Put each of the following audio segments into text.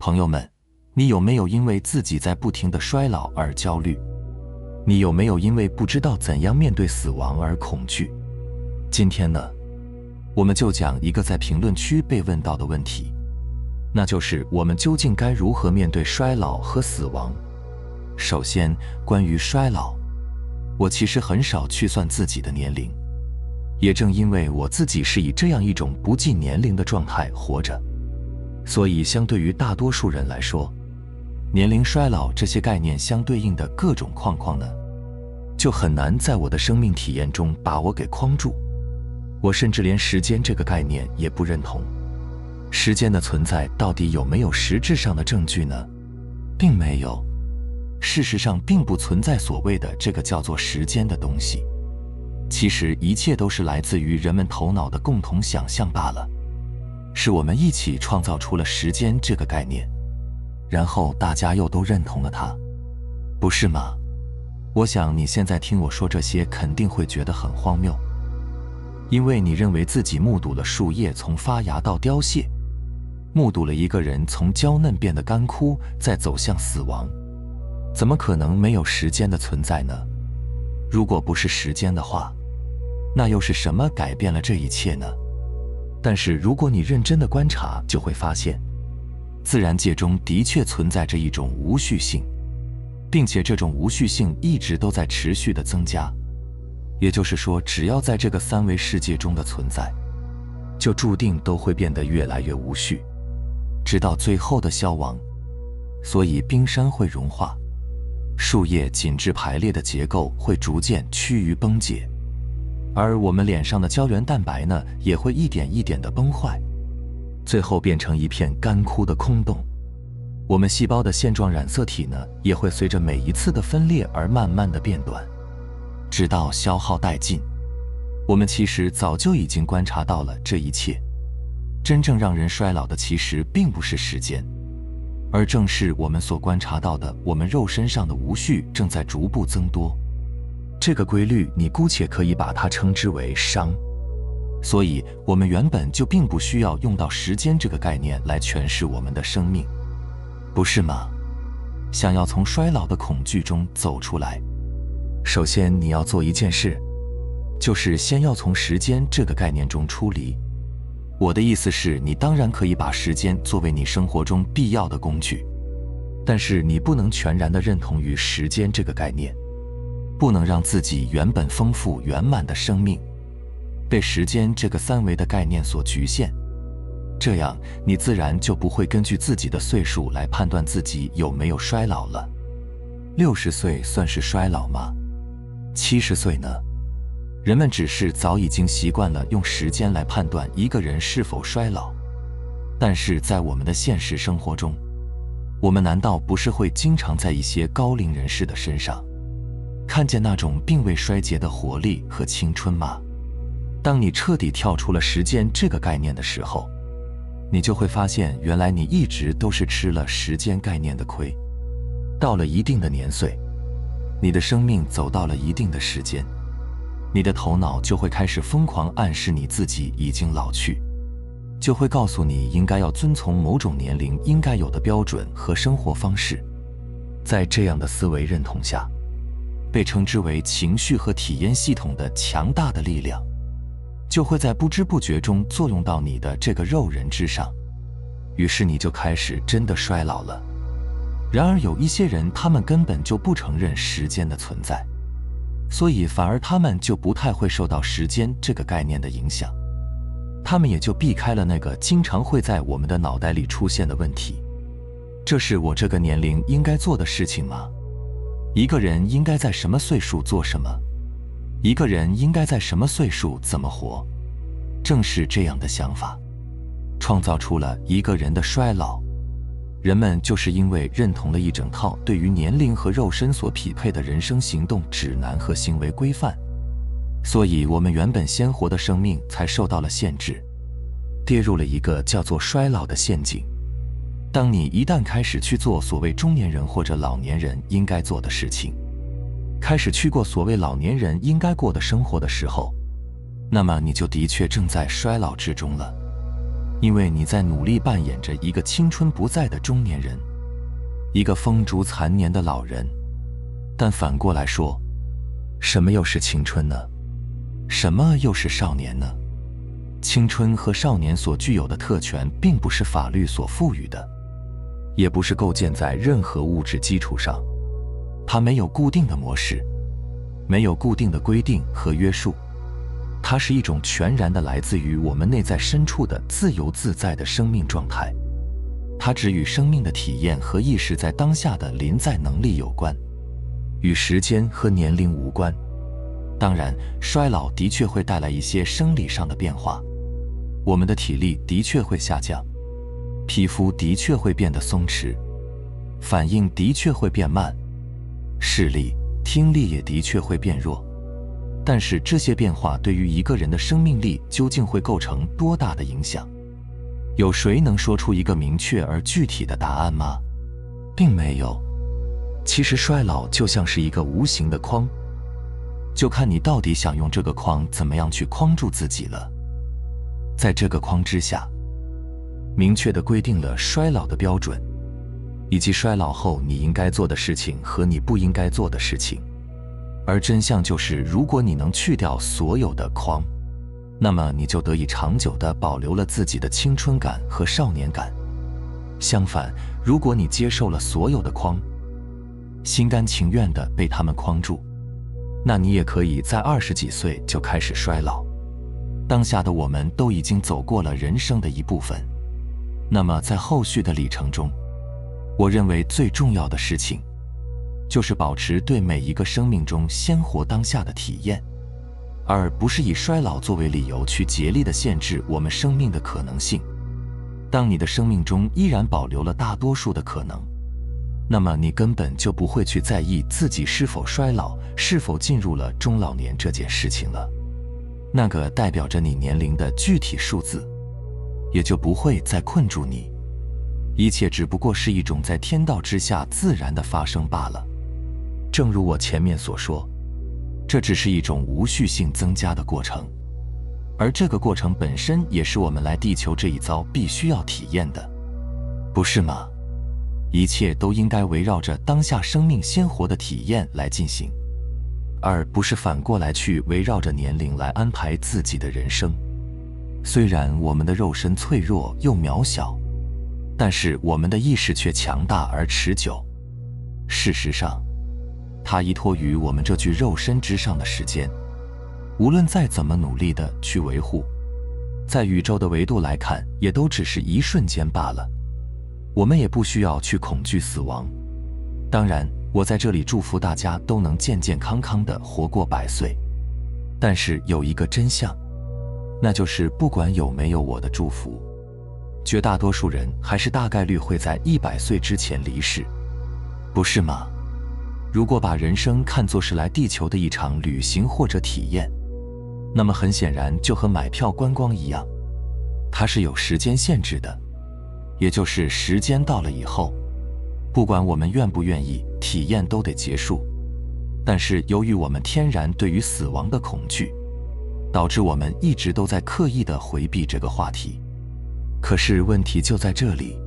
朋友们，你有没有因为自己在不停的衰老而焦虑？你有没有因为不知道怎样面对死亡而恐惧？今天呢，我们就讲一个在评论区被问到的问题，那就是我们究竟该如何面对衰老和死亡？首先，关于衰老，我其实很少去算自己的年龄，也正因为我自己是以这样一种不计年龄的状态活着，所以相对于大多数人来说，年龄、衰老这些概念相对应的各种框框呢，就很难在我的生命体验中把我给框住。我甚至连时间这个概念也不认同。时间的存在到底有没有实质上的证据呢？并没有。事实上并不存在所谓的这个叫做时间的东西。其实一切都是来自于人们头脑的共同想象罢了。是我们一起创造出了时间这个概念，然后大家又都认同了它，不是吗？我想你现在听我说这些肯定会觉得很荒谬，因为你认为自己目睹了树叶从发芽到凋谢，目睹了一个人从娇嫩变得干枯，再走向死亡，怎么可能没有时间的存在呢？如果不是时间的话，那又是什么改变了这一切呢？但是如果你认真的观察，就会发现，自然界中的确存在着一种无序性，并且这种无序性一直都在持续的增加。也就是说，只要在这个三维世界中的存在，就注定都会变得越来越无序，直到最后的消亡。所以冰山会融化，树叶紧致排列的结构会逐渐趋于崩解，而我们脸上的胶原蛋白呢，也会一点一点的崩坏，最后变成一片干枯的空洞。我们细胞的线状染色体呢，也会随着每一次的分裂而慢慢的变短，直到消耗殆尽。我们其实早就已经观察到了这一切。真正让人衰老的其实并不是时间，而正是我们所观察到的我们肉身上的无序正在逐步增多。这个规律你姑且可以把它称之为伤。所以我们原本就并不需要用到时间这个概念来诠释我们的生命，不是吗？想要从衰老的恐惧中走出来，首先你要做一件事，就是先要从时间这个概念中出离。我的意思是，你当然可以把时间作为你生活中必要的工具，但是你不能全然地认同于时间这个概念，不能让自己原本丰富圆满的生命被时间这个三维的概念所局限。这样你自然就不会根据自己的岁数来判断自己有没有衰老了。60岁算是衰老吗？70岁呢？人们只是早已经习惯了用时间来判断一个人是否衰老，但是在我们的现实生活中，我们难道不是会经常在一些高龄人士的身上看见那种并未衰竭的活力和青春吗？当你彻底跳出了时间这个概念的时候，你就会发现，原来你一直都是吃了时间概念的亏。到了一定的年岁，你的生命走到了一定的时间，你的头脑就会开始疯狂暗示你自己已经老去，就会告诉你应该要遵从某种年龄应该有的标准和生活方式。在这样的思维认同下，被称之为情绪和体验系统的强大的力量，就会在不知不觉中作用到你的这个肉人之上，于是你就开始真的衰老了。然而有一些人，他们根本就不承认时间的存在，所以反而他们就不太会受到时间这个概念的影响，他们也就避开了那个经常会在我们的脑袋里出现的问题：这是我这个年龄应该做的事情吗？一个人应该在什么岁数做什么？一个人应该在什么岁数怎么活？正是这样的想法，创造出了一个人的衰老。人们就是因为认同了一整套对于年龄和肉身所匹配的人生行动指南和行为规范，所以我们原本鲜活的生命才受到了限制，跌入了一个叫做衰老的陷阱。当你一旦开始去做所谓中年人或者老年人应该做的事情，开始去过所谓老年人应该过的生活的时候，那么你就的确正在衰老之中了。因为你在努力扮演着一个青春不在的中年人，一个风烛残年的老人。但反过来说，什么又是青春呢？什么又是少年呢？青春和少年所具有的特权并不是法律所赋予的，也不是构建在任何物质基础上，它没有固定的模式，没有固定的规定和约束，它是一种全然的来自于我们内在深处的自由自在的生命状态。它只与生命的体验和意识在当下的临在能力有关，与时间和年龄无关。当然，衰老的确会带来一些生理上的变化，我们的体力的确会下降，皮肤的确会变得松弛，反应的确会变慢，视力、听力也的确会变弱。但是这些变化对于一个人的生命力究竟会构成多大的影响？有谁能说出一个明确而具体的答案吗？并没有。其实衰老就像是一个无形的框，就看你到底想用这个框怎么样去框住自己了。在这个框之下，明确地规定了衰老的标准，以及衰老后你应该做的事情和你不应该做的事情。而真相就是，如果你能去掉所有的框，那么你就得以长久地保留了自己的青春感和少年感。相反，如果你接受了所有的框，心甘情愿地被他们框住，那你也可以在20几岁就开始衰老。当下的我们都已经走过了人生的一部分，那么在后续的里程中，我认为最重要的事情就是保持对每一个生命中鲜活当下的体验，而不是以衰老作为理由去竭力地限制我们生命的可能性。当你的生命中依然保留了大多数的可能，那么你根本就不会去在意自己是否衰老，是否进入了中老年这件事情了。那个代表着你年龄的具体数字也就不会再困住你，一切只不过是一种在天道之下自然的发生罢了。正如我前面所说，这只是一种无序性增加的过程，而这个过程本身也是我们来地球这一遭必须要体验的，不是吗？一切都应该围绕着当下生命鲜活的体验来进行，而不是反过来去围绕着年龄来安排自己的人生。虽然我们的肉身脆弱又渺小，但是我们的意识却强大而持久。事实上，它依托于我们这具肉身之上的时间，无论再怎么努力地去维护，在宇宙的维度来看，也都只是一瞬间罢了。我们也不需要去恐惧死亡。当然，我在这里祝福大家都能健健康康地活过100岁。但是有一个真相，那就是不管有没有我的祝福，绝大多数人还是大概率会在100岁之前离世，不是吗？如果把人生看作是来地球的一场旅行或者体验，那么很显然就和买票观光一样，它是有时间限制的，也就是时间到了以后，不管我们愿不愿意，体验都得结束。但是由于我们天然对于死亡的恐惧，导致我们一直都在刻意地回避这个话题。可是问题就在这里，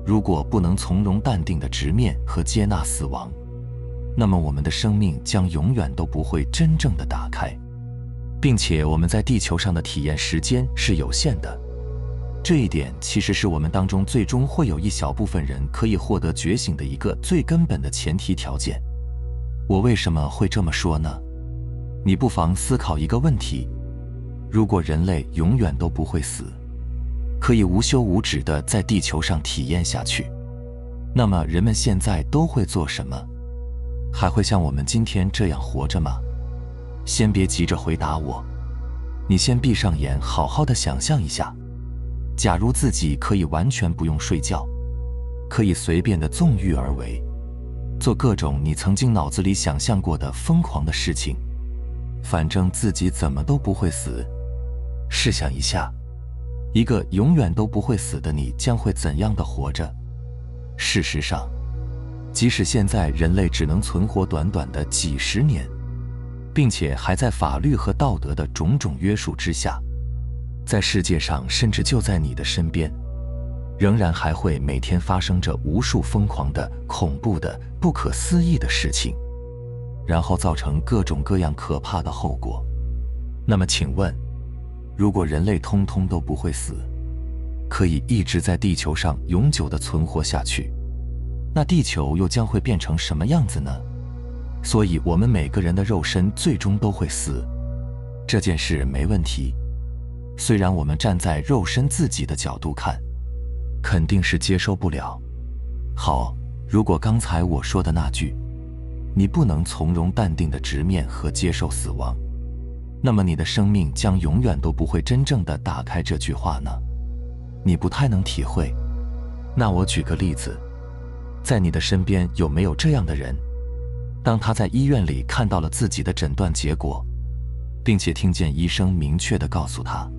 如果不能从容淡定地直面和接纳死亡，那么我们的生命将永远都不会真正的打开，并且我们在地球上的体验时间是有限的。这一点其实是我们当中最终会有一小部分人可以获得觉醒的一个最根本的前提条件。我为什么会这么说呢？你不妨思考一个问题：如果人类永远都不会死，可以无休无止地在地球上体验下去，那么人们现在都会做什么？还会像我们今天这样活着吗？先别急着回答我，你先闭上眼，好好的想象一下，假如自己可以完全不用睡觉，可以随便的纵欲而为，做各种你曾经脑子里想象过的疯狂的事情，反正自己怎么都不会死。试想一下，一个永远都不会死的你将会怎样的活着？事实上，即使现在人类只能存活短短的几十年，并且还在法律和道德的种种约束之下，在世界上，甚至就在你的身边，仍然还会每天发生着无数疯狂的、恐怖的、不可思议的事情，然后造成各种各样可怕的后果。那么请问，如果人类通通都不会死，可以一直在地球上永久地存活下去，那地球又将会变成什么样子呢？所以我们每个人的肉身最终都会死，这件事没问题。虽然我们站在肉身自己的角度看，肯定是接受不了。好，如果刚才我说的那句，你不能从容淡定地直面和接受死亡，那么你的生命将永远都不会真正地打开这句话呢？你不太能体会。那我举个例子，在你的身边有没有这样的人，当他在医院里看到了自己的诊断结果，并且听见医生明确地告诉他，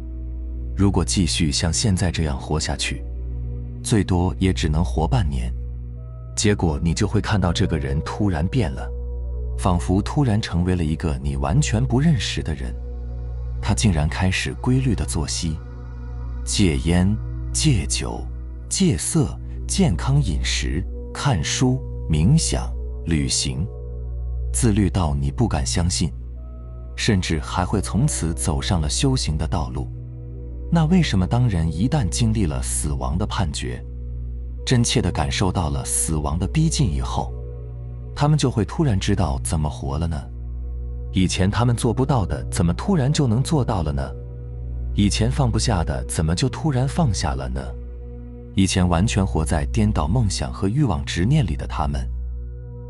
如果继续像现在这样活下去，最多也只能活半年，结果你就会看到这个人突然变了，仿佛突然成为了一个你完全不认识的人。他竟然开始规律的作息，戒烟、戒酒、戒色、健康饮食、看书、冥想、旅行，自律到你不敢相信，甚至还会从此走上了修行的道路。那为什么当人一旦经历了死亡的判决，真切地感受到了死亡的逼近以后，他们就会突然知道怎么活了呢？以前他们做不到的，怎么突然就能做到了呢？以前放不下的，怎么就突然放下了呢？以前完全活在颠倒梦想和欲望执念里的他们，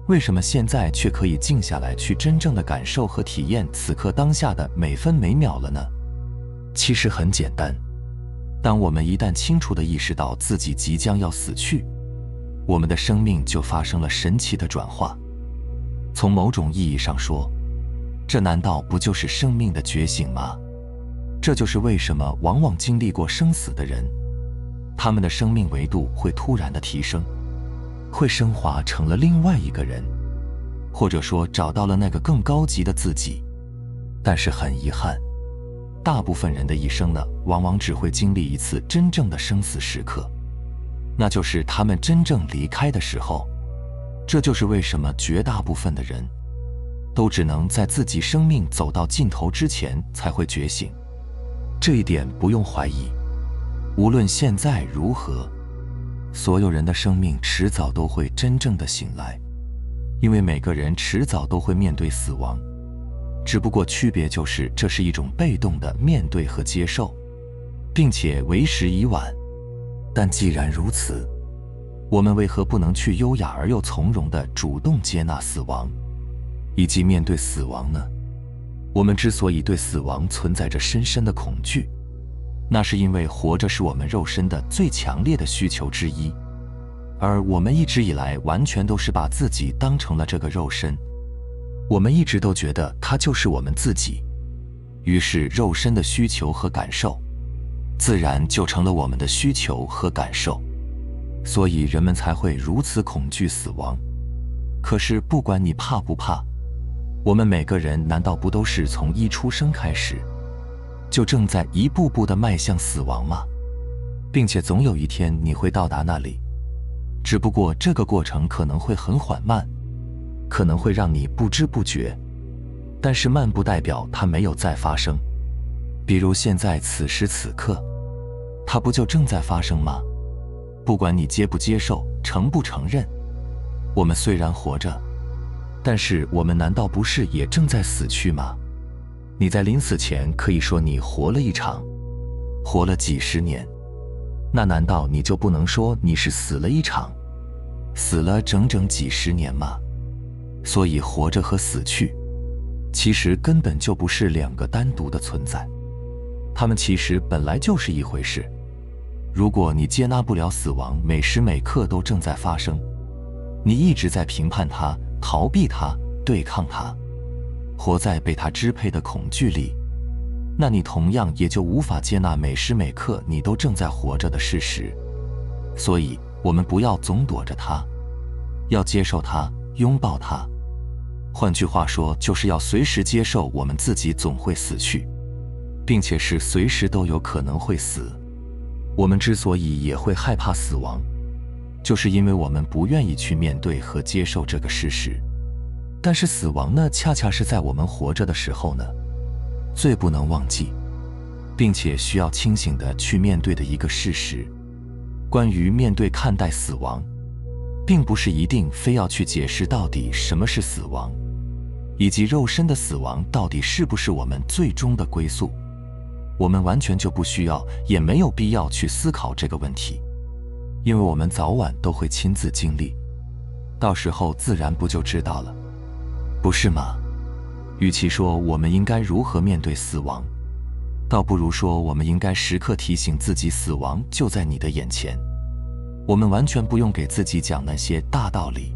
为什么现在却可以静下来，去真正的感受和体验此刻当下的每分每秒了呢？其实很简单，当我们一旦清楚地意识到自己即将要死去，我们的生命就发生了神奇的转化。从某种意义上说，这难道不就是生命的觉醒吗？这就是为什么往往经历过生死的人，他们的生命维度会突然的提升，会升华成了另外一个人，或者说找到了那个更高级的自己。但是很遗憾，大部分人的一生呢，往往只会经历一次真正的生死时刻，那就是他们真正离开的时候。这就是为什么绝大部分的人都只能在自己生命走到尽头之前才会觉醒。这一点不用怀疑，无论现在如何，所有人的生命迟早都会真正的醒来，因为每个人迟早都会面对死亡，只不过区别就是这是一种被动的面对和接受，并且为时已晚。但既然如此，我们为何不能去优雅而又从容地主动接纳死亡，以及面对死亡呢？我们之所以对死亡存在着深深的恐惧，那是因为活着是我们肉身的最强烈的需求之一，而我们一直以来完全都是把自己当成了这个肉身，我们一直都觉得它就是我们自己，于是肉身的需求和感受自然就成了我们的需求和感受，所以人们才会如此恐惧死亡。可是不管你怕不怕，我们每个人难道不都是从一出生开始就正在一步步地迈向死亡吗？并且总有一天你会到达那里，只不过这个过程可能会很缓慢，可能会让你不知不觉，但是慢不代表它没有在发生。比如现在此时此刻，它不就正在发生吗？不管你接不接受，承不承认，我们虽然活着，但是我们难道不是也正在死去吗？你在临死前可以说你活了一场，活了几十年，那难道你就不能说你是死了一场，死了整整几十年吗？所以活着和死去其实根本就不是两个单独的存在，它们其实本来就是一回事。如果你接纳不了死亡每时每刻都正在发生，你一直在评判它、逃避它、对抗它，活在被它支配的恐惧里，那你同样也就无法接纳每时每刻你都正在活着的事实。所以我们不要总躲着它，要接受它，拥抱它。换句话说，就是要随时接受我们自己总会死去，并且是随时都有可能会死。我们之所以也会害怕死亡，就是因为我们不愿意去面对和接受这个事实。但是死亡呢，恰恰是在我们活着的时候呢，最不能忘记，并且需要清醒地去面对的一个事实。关于面对看待死亡，并不是一定非要去解释到底什么是死亡，以及肉身的死亡到底是不是我们最终的归宿。我们完全就不需要，也没有必要去思考这个问题，因为我们早晚都会亲自经历，到时候自然不就知道了，不是吗？与其说我们应该如何面对死亡，倒不如说我们应该时刻提醒自己，死亡就在你的眼前。我们完全不用给自己讲那些大道理，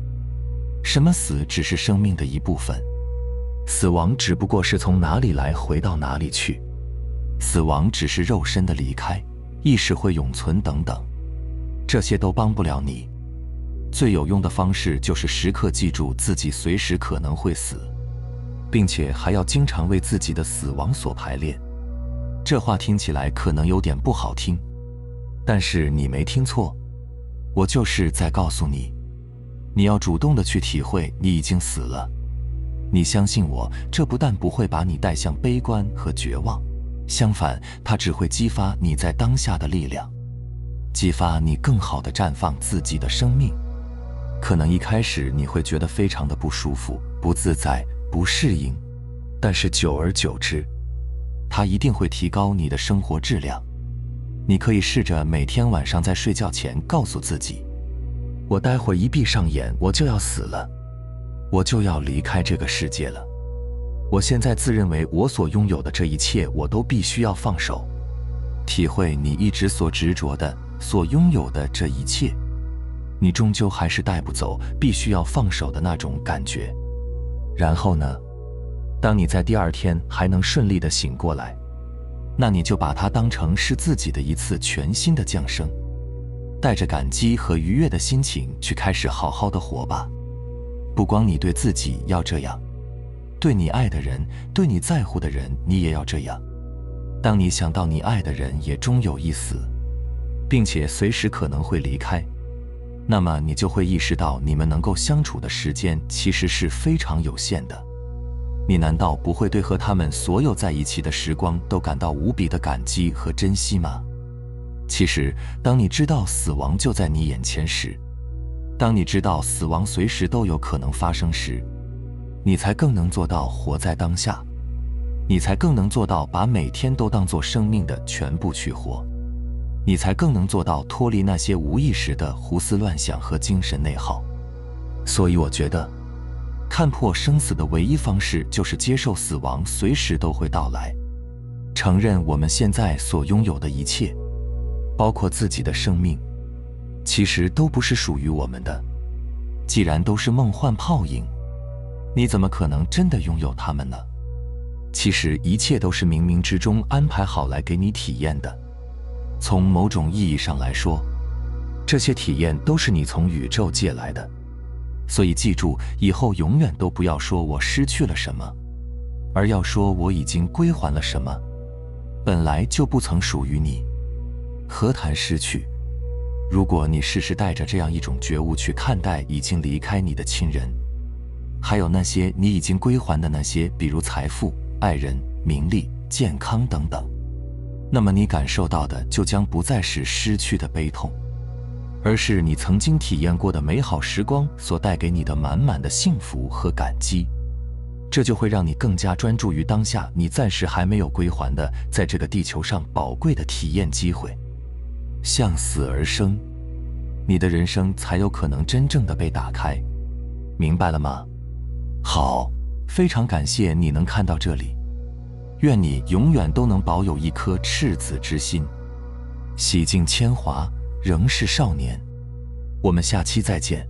什么死只是生命的一部分，死亡只不过是从哪里来回到哪里去，死亡只是肉身的离开，意识会永存等等，这些都帮不了你。最有用的方式就是时刻记住自己随时可能会死，并且还要经常为自己的死亡所排练。这话听起来可能有点不好听，但是你没听错，我就是在告诉你，你要主动地去体会你已经死了。你相信我，这不但不会把你带向悲观和绝望，相反，它只会激发你在当下的力量，激发你更好地绽放自己的生命。可能一开始你会觉得非常的不舒服、不自在、不适应，但是久而久之，它一定会提高你的生活质量。你可以试着每天晚上在睡觉前告诉自己，我待会儿一闭上眼，我就要死了，我就要离开这个世界了。我现在自认为我所拥有的这一切，我都必须要放手，体会你一直所执着的、所拥有的这一切，你终究还是带不走，必须要放手的那种感觉。然后呢，当你在第二天还能顺利地醒过来，那你就把它当成是自己的一次全新的降生，带着感激和愉悦的心情去开始好好的活吧。不光你对自己要这样，对你爱的人，对你在乎的人，你也要这样。当你想到你爱的人也终有一死，并且随时可能会离开，那么你就会意识到你们能够相处的时间其实是非常有限的。你难道不会对和他们所有在一起的时光都感到无比的感激和珍惜吗？其实，当你知道死亡就在你眼前时，当你知道死亡随时都有可能发生时，你才更能做到活在当下，你才更能做到把每天都当作生命的全部去活，你才更能做到脱离那些无意识的胡思乱想和精神内耗。所以我觉得，看破生死的唯一方式就是接受死亡随时都会到来，承认我们现在所拥有的一切，包括自己的生命，其实都不是属于我们的。既然都是梦幻泡影，你怎么可能真的拥有它们呢？其实一切都是冥冥之中安排好来给你体验的。从某种意义上来说，这些体验都是你从宇宙借来的。所以记住，以后永远都不要说我失去了什么，而要说我已经归还了什么，本来就不曾属于你，何谈失去？如果你时时带着这样一种觉悟去看待已经离开你的亲人，还有那些你已经归还的那些，比如财富、爱人、名利、健康等等，那么你感受到的就将不再是失去的悲痛，而是你曾经体验过的美好时光所带给你的满满的幸福和感激。这就会让你更加专注于当下你暂时还没有归还的在这个地球上宝贵的体验机会。向死而生，你的人生才有可能真正的被打开。明白了吗？好，非常感谢你能看到这里，愿你永远都能保有一颗赤子之心，洗尽铅华，仍是少年。我们下期再见。